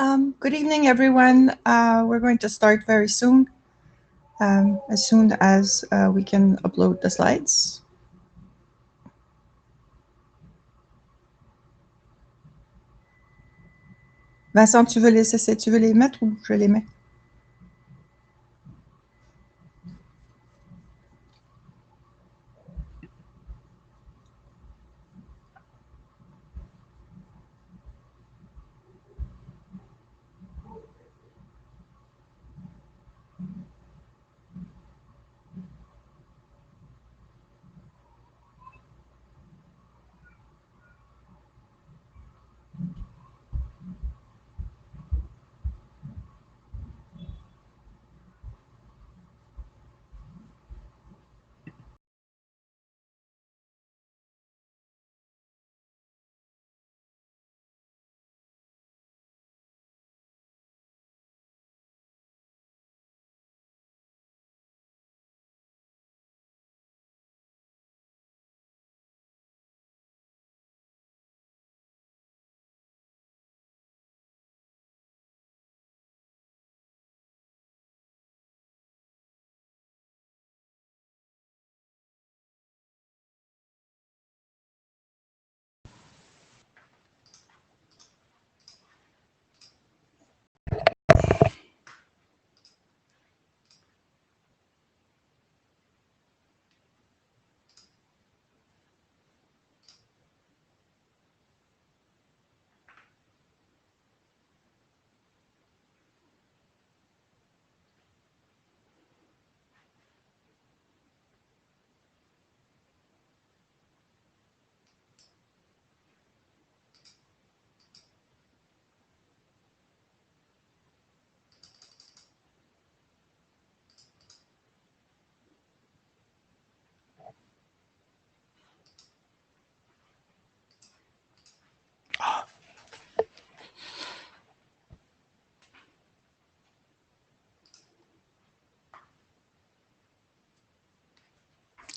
Good evening, everyone. We're going to start very soon as we can upload the slides. Vincent, tu veux les mettre ou je les mets?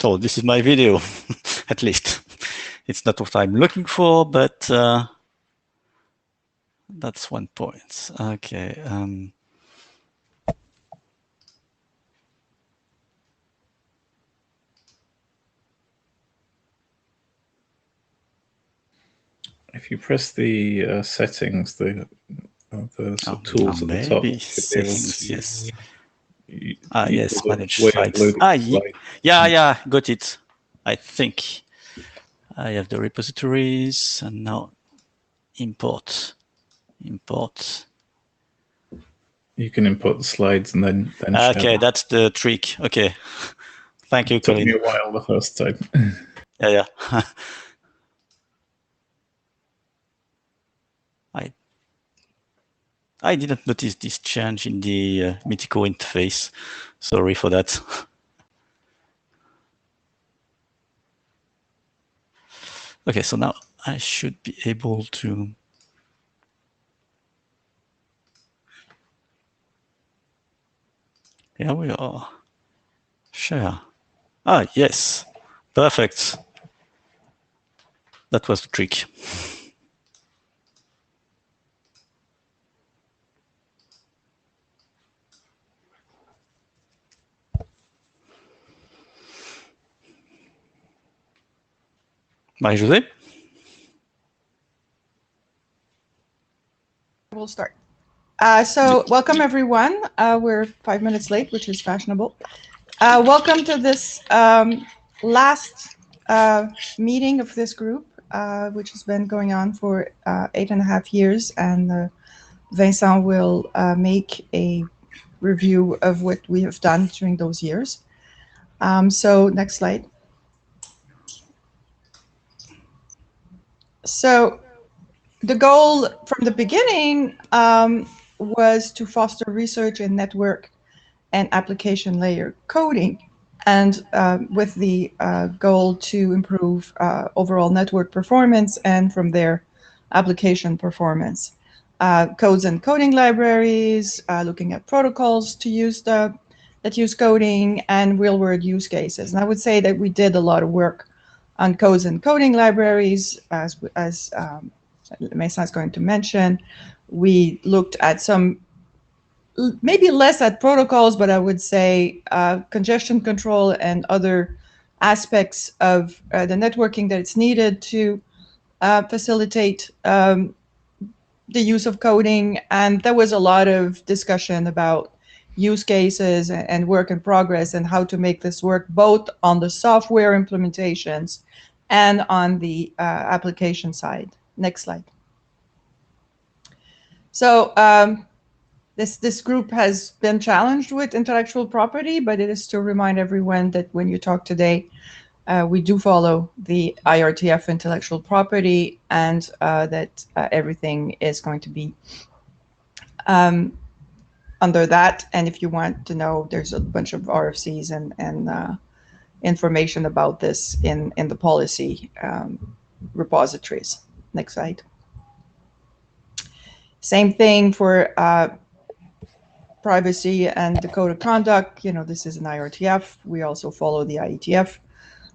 So this is my video, at least. It's not what I'm looking for, but that's one point. Okay. If you press the settings, the tools at the top, settings, yes. Yes, manage slides. Slide. Yeah, got it. I think I have the repositories and now import. You can import the slides and then share. Okay, that's the trick. Okay, thank you, Colin. Took me a while the first time. Yeah. I didn't notice this change in the Mythico interface. Sorry for that. Okay, so now I should be able to. Here we are. Share. Yes, perfect. That was the trick. Marie-Josée? We'll start. So welcome, everyone. We're 5 minutes late, which is fashionable. Welcome to this last meeting of this group, which has been going on for 8.5 years, and Vincent will make a review of what we have done during those years. So next slide. So the goal from the beginning was to foster research in network and application layer coding, and with the goal to improve overall network performance and from there application performance. Codes and coding libraries, looking at protocols to use that use coding, and real-world use cases. And I would say that we did a lot of work on codes and coding libraries as Vincent is going to mention. We looked at some, maybe less at protocols, but I would say congestion control and other aspects of the networking that it's needed to facilitate the use of coding. And there was a lot of discussion about use cases and work in progress and how to make this work both on the software implementations and on the application side. Next slide. So this group has been challenged with intellectual property, but it is to remind everyone that when you talk today, we do follow the IETF intellectual property, and that everything is going to be under that. And if you want to know, there's a bunch of RFCs and information about this in the policy repositories. Next slide. Same thing for privacy and the code of conduct. This is an IETF. We also follow the IETF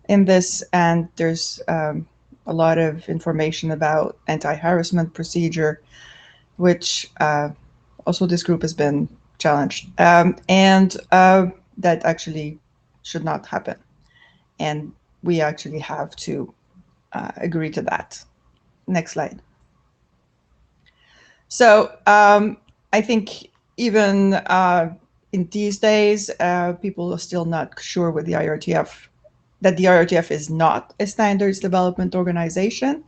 in this, and there's a lot of information about anti-harassment procedure, which also this group has been challenged, and that actually should not happen. And we actually have to agree to that. Next slide. So I think even in these days, people are still not sure with the IETF, that the IETF is not a standards development organization,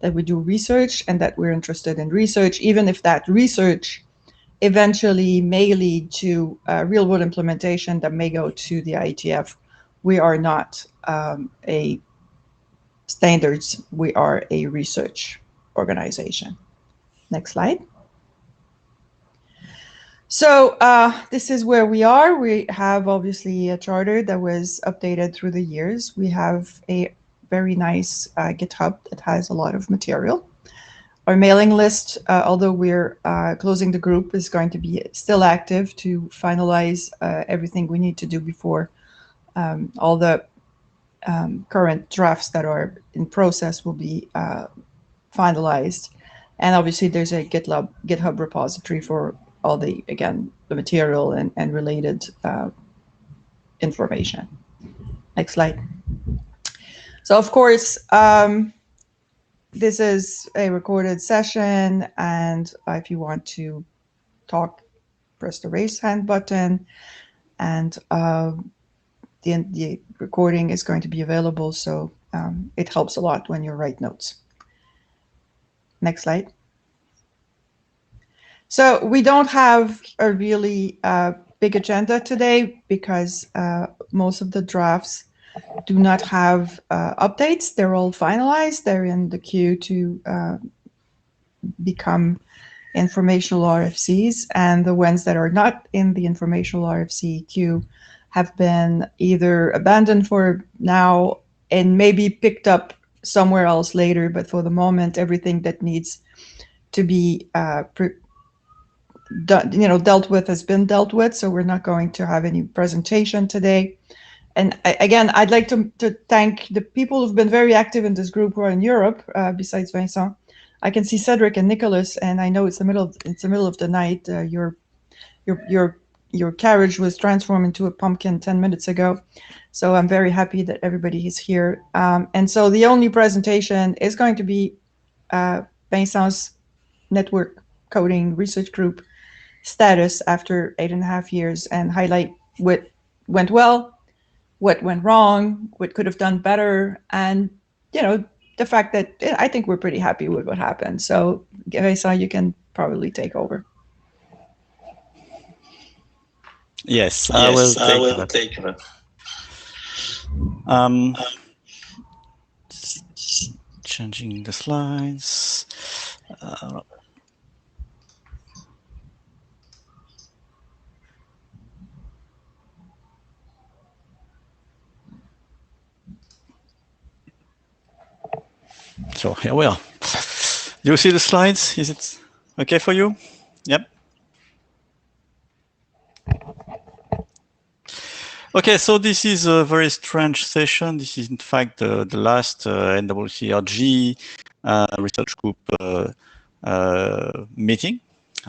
that we do research and that we're interested in research, even if that research eventually may lead to real world implementation that may go to the IETF. We are not a standards, we are a research organization. Next slide. So this is where we are. We have obviously a charter that was updated through the years. We have a very nice GitHub that has a lot of material. Our mailing list, although we're closing the group, is going to be still active to finalize everything we need to do before all the current drafts that are in process will be finalized. And obviously there's a GitHub repository for all the material and related information. Next slide. So of course, this is a recorded session, and if you want to talk, press the raise hand button, and the recording is going to be available, so it helps a lot when you write notes. Next slide. So we don't have a really big agenda today because most of the drafts do not have updates. They're all finalized. They're in the queue to become informational RFCs, and the ones that are not in the informational RFC queue have been either abandoned for now and maybe picked up somewhere else later. But for the moment, everything that needs to be dealt with has been dealt with. So we're not going to have any presentation today. And again, I'd like to thank the people who've been very active in this group who are in Europe, besides Vincent. I can see Cedric and Nicholas, and I know it's the middle of the night. Your carriage was transformed into a pumpkin 10 minutes ago. So I'm very happy that everybody is here. And so the only presentation is going to be Vincent's network coding research group status after 8.5 years, and highlight what went well, what went wrong, what could have done better, and the fact that I think we're pretty happy with what happened. So Vincent, you can probably take over. Yes, I will take that. Changing the slides. So here we are. Do you see the slides? Is it okay for you? Yep. Okay, so this is a very strange session. This is in fact the last NWCRG research group meeting,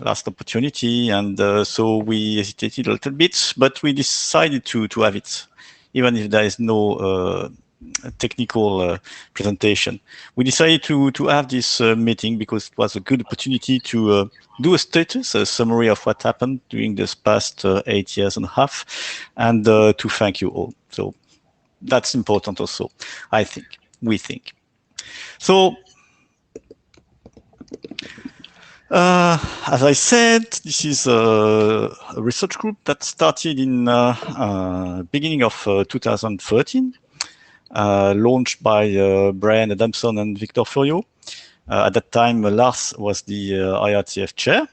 last opportunity, and so we hesitated a little bit, but we decided to have it, even if there is no technical presentation. We decided to have this meeting because it was a good opportunity to do a status, a summary of what happened during this past 8 years and a half, and to thank you all. So that's important also, I think, we think. So, as I said, this is a research group that started in beginning of 2013, launched by Brian Adamson and Victor Furio. At that time, Lars was the IETF chair.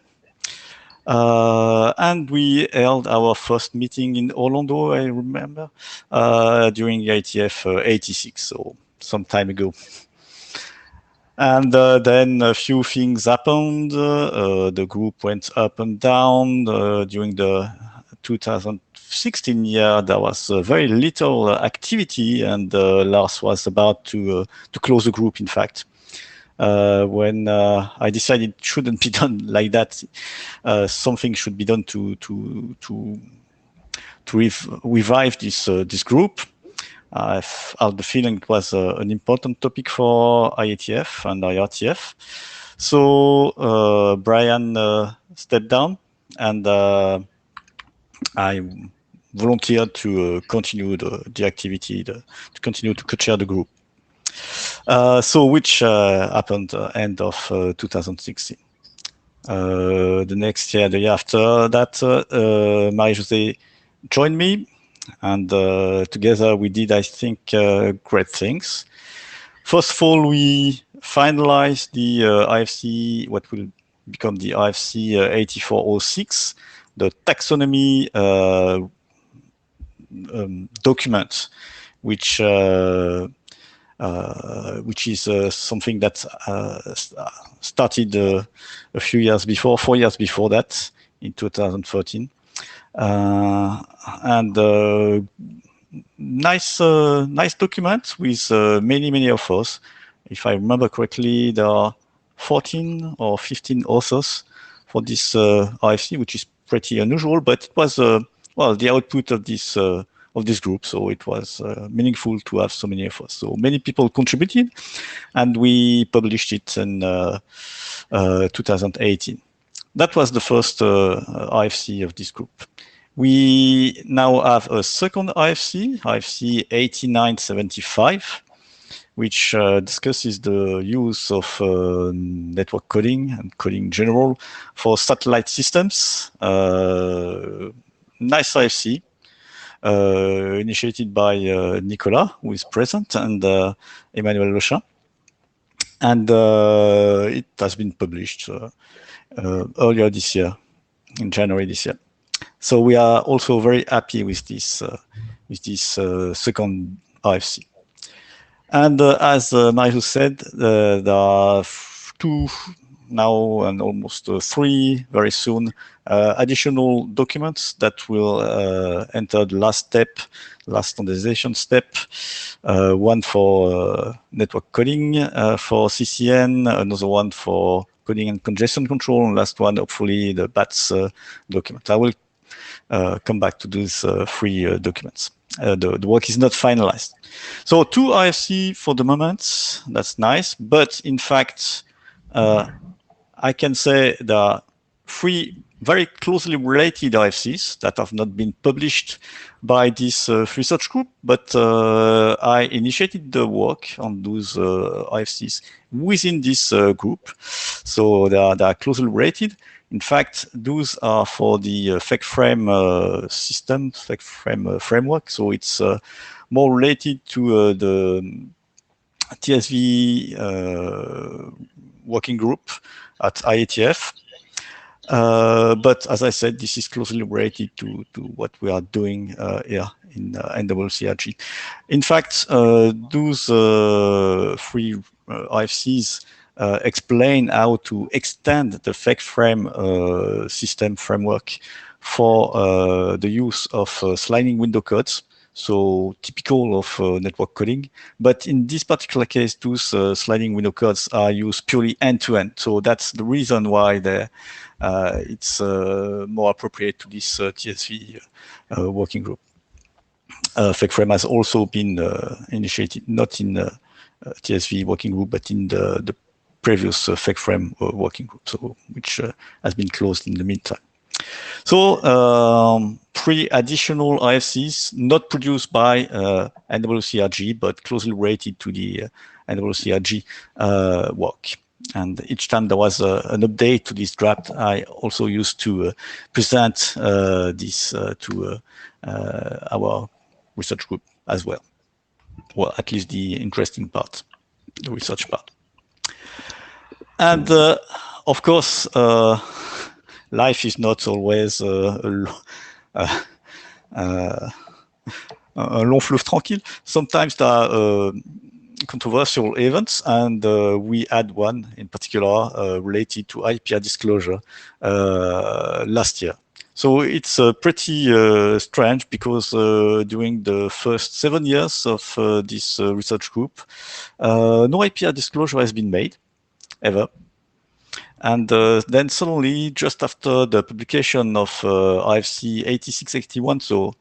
And we held our first meeting in Orlando, I remember, during IETF 86, so some time ago. And then a few things happened. The group went up and down. During the 2016 year, there was very little activity, and Lars was about to close the group, in fact. When I decided it shouldn't be done like that, something should be done to revive this group. I had the feeling it was an important topic for IETF and IRTF. So Brian stepped down, and I volunteered to continue the activity, to continue to co-chair the group. So which happened end of 2016. The next year, the year after that, Marie-Josée joined me, and together we did, I think, great things. First of all, we finalized the IFC, what will become the IFC 8406, the taxonomy document, which is something that started a few years before, 4 years before that, in 2013. And nice document with many authors. If I remember correctly, there are 14 or 15 authors for this IFC, which is pretty unusual, but it was well, the output of this group, so it was meaningful to have so many of us. So many people contributed, and we published it in 2018. That was the first IFC of this group. We now have a second IFC, IFC 8975, which discusses the use of network coding and coding in general for satellite systems. Nice IFC. Initiated by Nicolas, who is present, and Emmanuel Lochin. And it has been published earlier this year, in January this year. So we are also very happy with this second IFC. And as Marie said, there are two now and almost three very soon additional documents that will enter the last standardization step. One for network coding for CCN, another one for coding and congestion control, and last one, hopefully, the BATS document. I will come back to those three documents. The work is not finalized. So 2 IFC for the moment, that's nice, but in fact, I can say there are 3 very closely related IFCs that have not been published by this research group, but I initiated the work on those IFCs within this group. So they are closely related. In fact, those are for the FEC-frame system, FEC-frame framework. So it's more related to the TSV working group at IETF. But as I said, this is closely related to what we are doing here in NWCRG. In fact, those 3 IFCs explain how to extend the FEC-frame system framework for the use of sliding window codes. so typical of network coding. But in this particular case, those sliding window codes are used purely end-to-end. So that's the reason why it's more appropriate to this TSV working group. FakeFrame has also been initiated, not in TSV working group, but in the previous FakeFrame working group, so which has been closed in the meantime. So 3 additional RFCs, not produced by NWCRG, but closely related to the NWCRG work. And each time there was an update to this draft, I also used to present this to our research group as well. Well, at least the interesting part, the research part. And of course, life is not always un long fleuve tranquille. Sometimes there are controversial events, and we had one in particular related to IPR disclosure last year. So it's pretty strange because during the first 7 years of this research group, no IPR disclosure has been made, ever. And then suddenly, just after the publication of RFC 8681, so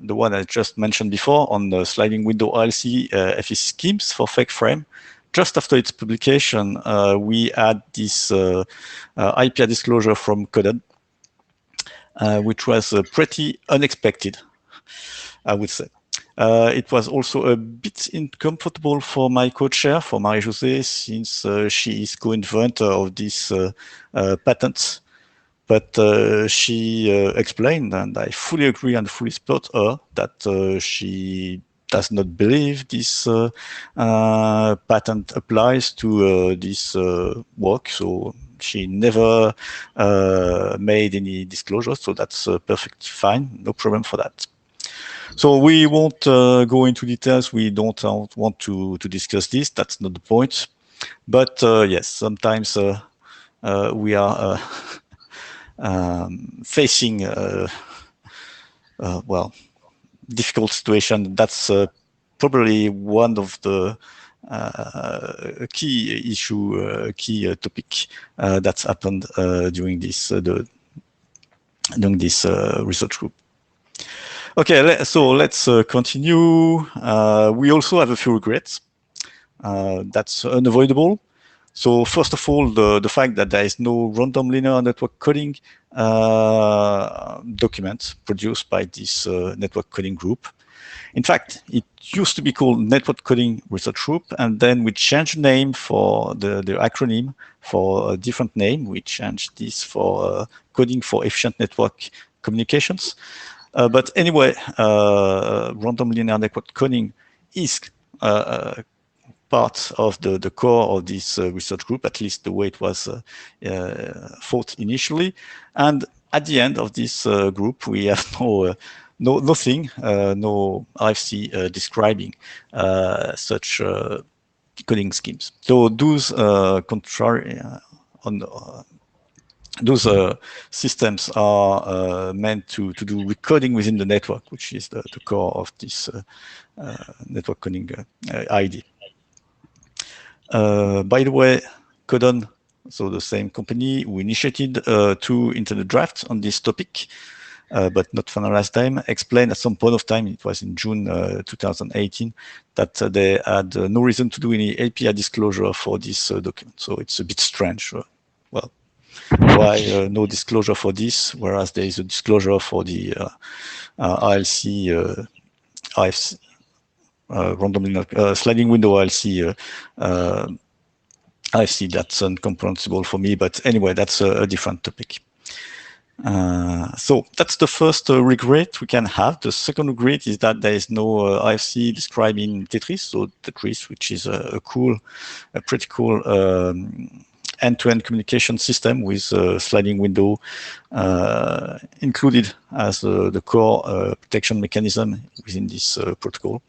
the one I just mentioned before on the sliding window RLC FEC schemes for FakeFrame, just after its publication, we had this IPR disclosure from Coded, which was pretty unexpected, I would say. It was also a bit uncomfortable for my co-chair, for Marie-Josée, since she is co-inventor of this patent. But she explained, and I fully agree and fully support her, that she does not believe this patent applies to this work. So she never made any disclosure. So that's perfectly fine. No problem for that. So we won't go into details. We don't want to discuss this. That's not the point. But yes, sometimes we are facing well, difficult situation. That's probably one of the key issue, key topic that's happened during this research group. Okay, so let's continue. We also have a few regrets. That's unavoidable. So first of all, the fact that there is no random linear network coding document produced by this network coding group. In fact, it used to be called Network Coding Research Group, and then we changed name for the acronym for a different name. We changed this for Coding for Efficient Network Communications. But anyway, random linear network coding is part of the core of this research group, at least the way it was thought initially. And at the end of this group, we have nothing, no RFC describing such coding schemes. So those contrary those systems are meant to do recoding within the network, which is the core of this network coding idea. By the way, Codon, so the same company, we initiated 2 internet drafts on this topic, but not finalized them. Explained at some point of time, it was in June 2018, that they had no reason to do any API disclosure for this document. So it's a bit strange. Well, why no disclosure for this, whereas there is a disclosure for the RLC, RFC, random sliding window RLC. RFC, that's incomprehensible for me, but anyway, that's a different topic. So that's the first regret we can have. The second regret is that there is no RFC describing Tetris. So Tetris, which is a pretty cool end-to-end communication system with a sliding window included as the core protection mechanism within this protocol.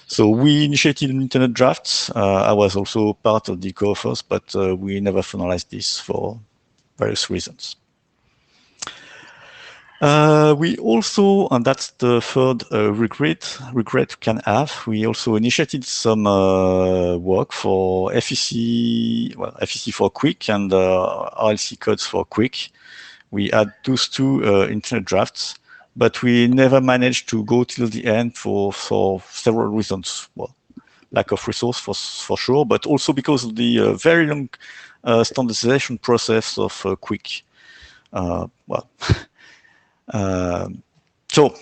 So we initiated an internet draft. I was also part of the co-authors, but we never finalized this for various reasons. We also, and that's the third regret we can have, we also initiated some work for FEC, well, FEC for Quick and RLC codes for Quick. We had those two internet drafts, but we never managed to go till the end for several reasons. Well, lack of resource for sure, but also because of the very long standardization process of Quick. Well. So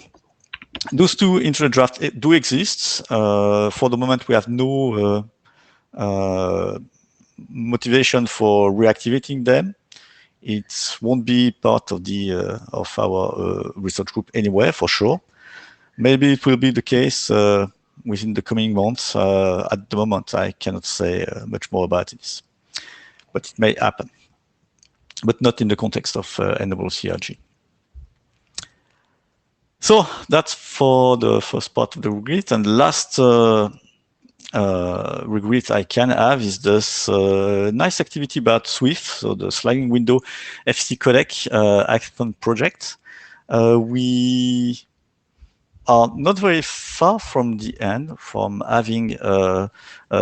those two internet drafts do exist. For the moment, we have no motivation for reactivating them. It won't be part of the of our research group anywhere, for sure. Maybe it will be the case within the coming months. At the moment, I cannot say much more about this, but it may happen, but not in the context of NWCRG. So that's for the first part of the regret. And the last regret I can have is this nice activity about Swift, so the sliding window FC codec hackathon project. We are not very far from the end, from having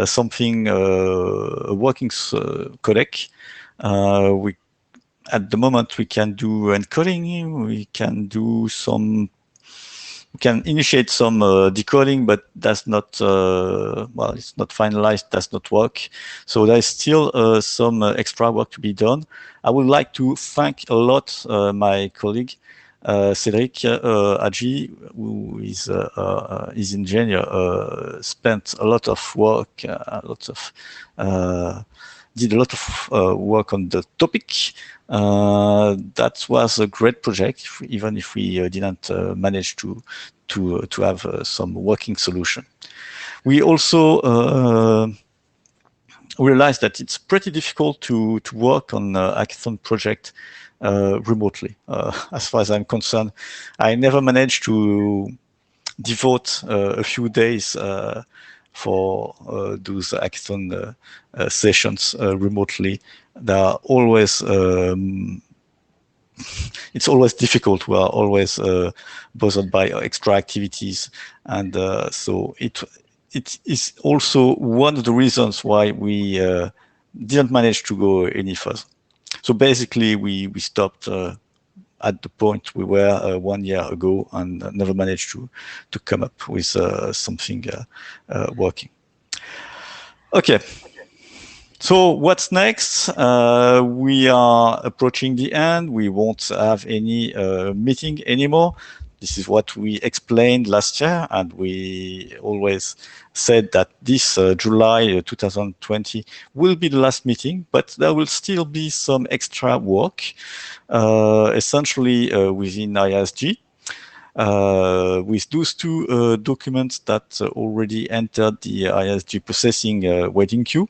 something, a working codec. At the moment, we can do encoding, we can do some, we can initiate some decoding, but that's not, well, it's not finalized, does not work. So there's still some extra work to be done. I would like to thank a lot my colleague, Cedric Agi, who is his engineer, spent a lot of work, did a lot of work on the topic. That was a great project, even if we didn't manage to have some working solution. We also realized that it's pretty difficult to work on a hackathon project remotely. As far as I'm concerned, I never managed to devote a few days for those hackathon sessions remotely. There are always it's always difficult. We are always bothered by extra activities, and so it is also one of the reasons why we didn't manage to go any further. So basically, we stopped at the point we were 1 year ago and never managed to come up with something working. Okay. So what's next? We are approaching the end. We won't have any meeting anymore. This is what we explained last year, and we always said that this July 2020 will be the last meeting, but there will still be some extra work, essentially within ISG. With those two documents that already entered the ISG processing waiting queue.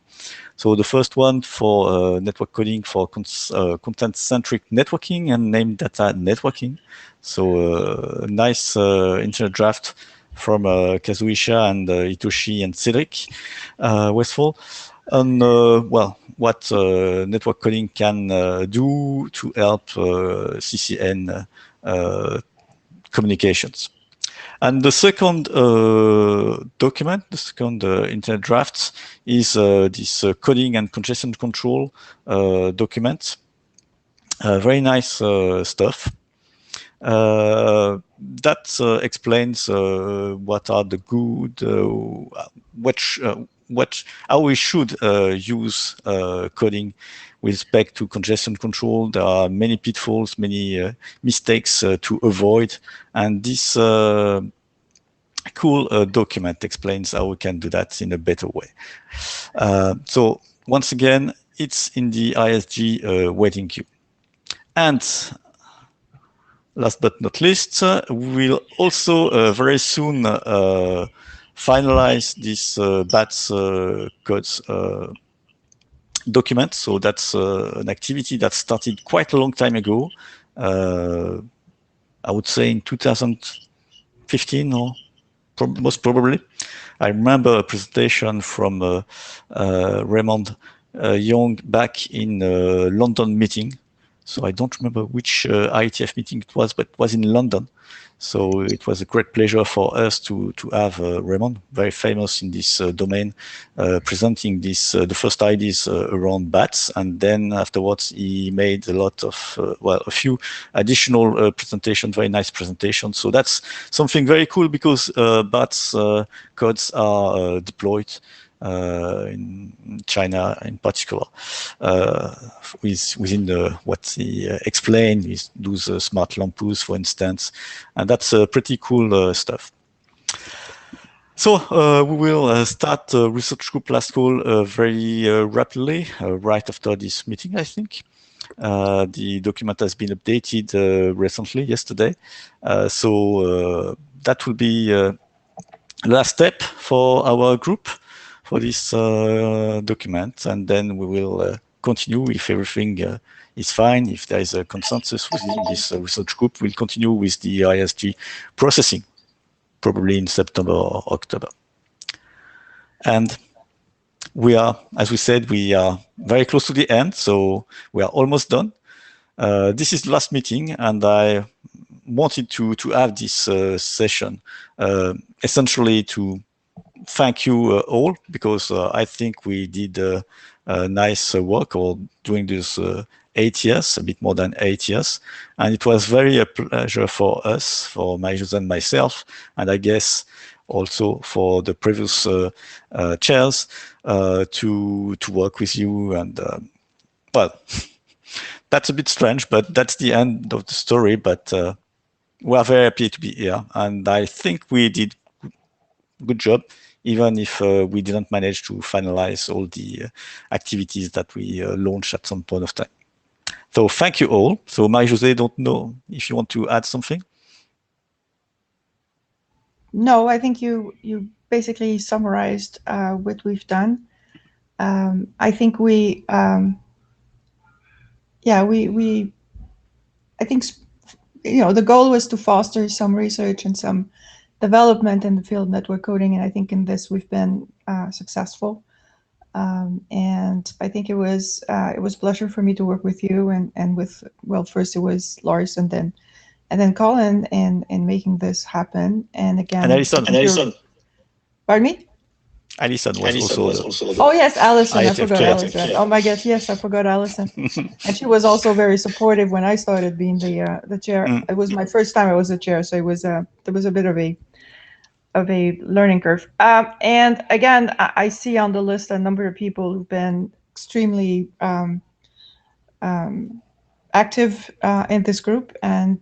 So the first one for network coding for content-centric networking and named data networking. So a nice internet draft from Kazuisha and Hitoshi and Cedric Westfall. And well, what network coding can do to help CCN communications. And the second document, the second internet draft, is this coding and congestion control document. Very nice stuff. That explains what are the good, how we should use coding with respect to congestion control. There are many pitfalls, many mistakes to avoid, and this cool document explains how we can do that in a better way. So once again, it's in the ISG waiting queue. And last but not least, we'll also very soon finalize this BATS codes document. So that's an activity that started quite a long time ago. I would say in 2015 or most probably. I remember a presentation from Raymond Young back in London meeting. So I don't remember which IETF meeting it was, but it was in London. So it was a great pleasure for us to have Raymond, very famous in this domain, presenting this the first ideas around bats, and then afterwards he made a lot of a few additional presentations, very nice presentations. So that's something very cool because bats codes are deployed in China in particular, within what he explained, is those smart lampus, for instance, and that's pretty cool stuff. So we will start the research group last call very rapidly, right after this meeting, I think. The document has been updated recently, yesterday. So that will be the last step for our group for this document, and then we will continue if everything is fine. If there is a consensus within this research group, we'll continue with the ISG processing, probably in September or October. And we are, as we said, we are very close to the end, so we are almost done. This is the last meeting, and I wanted to have this session essentially to thank you all, because I think we did nice work during this 8 years, a bit more than 8 years, and it was very a pleasure for us, for Marie-José and myself, and I guess also for the previous chairs to work with you. And well, that's a bit strange, but that's the end of the story. But we are very happy to be here, and I think we did a good job, even if we didn't manage to finalize all the activities that we launched at some point of time. So thank you all. So Marie-José, don't know if you want to add something. No, I think you basically summarized what we've done. I think I think, the goal was to foster some research and some development in the field of network coding, and I think in this we've been successful. And I think it was a pleasure for me to work with you and with, well, first it was Lars and then Colin in making this happen. And again, and Alison. Pardon me? Alison was also oh yes, Alison. I IETF forgot chair. Alison. Oh my God, yes, I forgot Alison. And she was also very supportive when I started being the chair. It was my first time I was the chair, so it was there was a bit of a learning curve. And again, I see on the list a number of people who've been extremely active in this group, and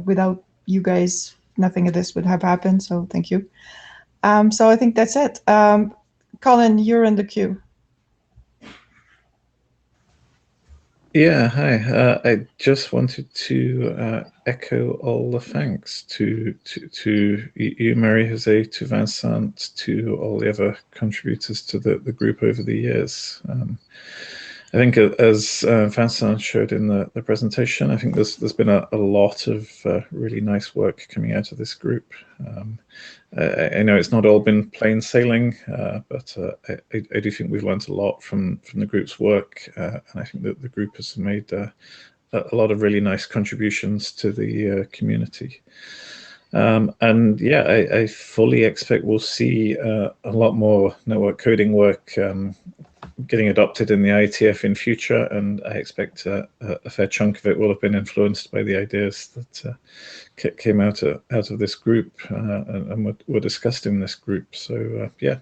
without you guys, nothing of this would have happened. So thank you. So I think that's it. Colin, you're in the queue. Yeah, hi. I just wanted to echo all the thanks to you, Marie-José, to Vincent, to all the other contributors to the group over the years. I think, as Vincent showed in the presentation, I think there's been a lot of really nice work coming out of this group. I know it's not all been plain sailing, but I do think we've learned a lot from the group's work, and I think that the group has made a lot of really nice contributions to the community. And yeah, I fully expect we'll see a lot more network coding work getting adopted in the IETF in future, and I expect a fair chunk of it will have been influenced by the ideas that came out of this group and were discussed in this group. So yeah,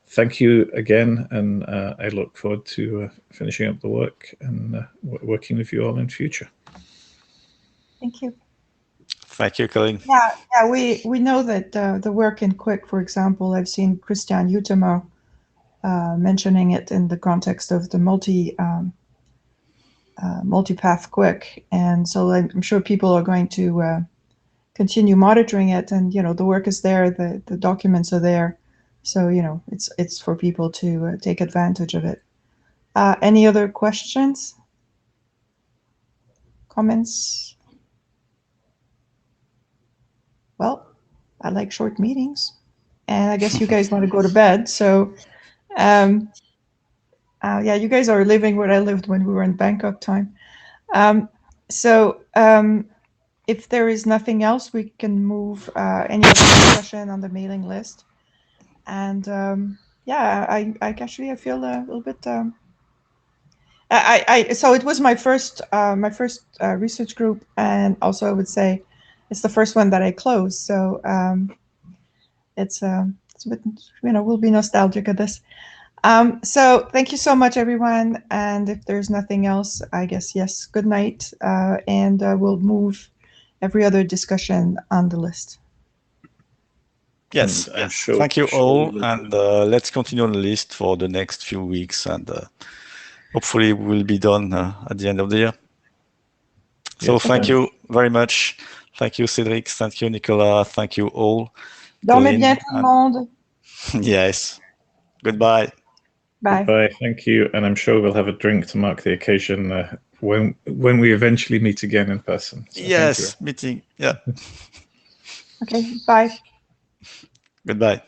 thank you again, and I look forward to finishing up the work and working with you all in future. Thank you. Thank you, Colin. Yeah, we know that the work in Quick, for example, I've seen Christian Utema mentioning it in the context of the multipath Quick, and so I'm sure people are going to continue monitoring it, and the work is there, the documents are there, so it's for people to take advantage of it. Any other questions, comments? Well, I like short meetings, and I guess you guys want to go to bed, so yeah, you guys are living what I lived when we were in Bangkok time. If there is nothing else, we can move any other discussion on the mailing list. And yeah, I actually I feel a little bit. So it was my first research group, and also I would say it's the first one that I closed. So it's a bit, we'll be nostalgic of this. So thank you so much, everyone. And if there's nothing else, I guess, yes, good night. And we'll move every other discussion on the list. Yes, I'm sure. Thank you sure all. we will. And let's continue on the list for the next few weeks. And hopefully we'll be done at the end of the year. So Yes, thank you very much. Thank you, Cédric. Thank you, Nicolas. Thank you all. Dormez Corinne, bien tout le monde. Yes. Goodbye. Bye. Goodbye. Thank you. And I'm sure we'll have a drink to mark the occasion when we eventually meet again in person. So Yes, meeting. Yeah. Okay, bye. Goodbye.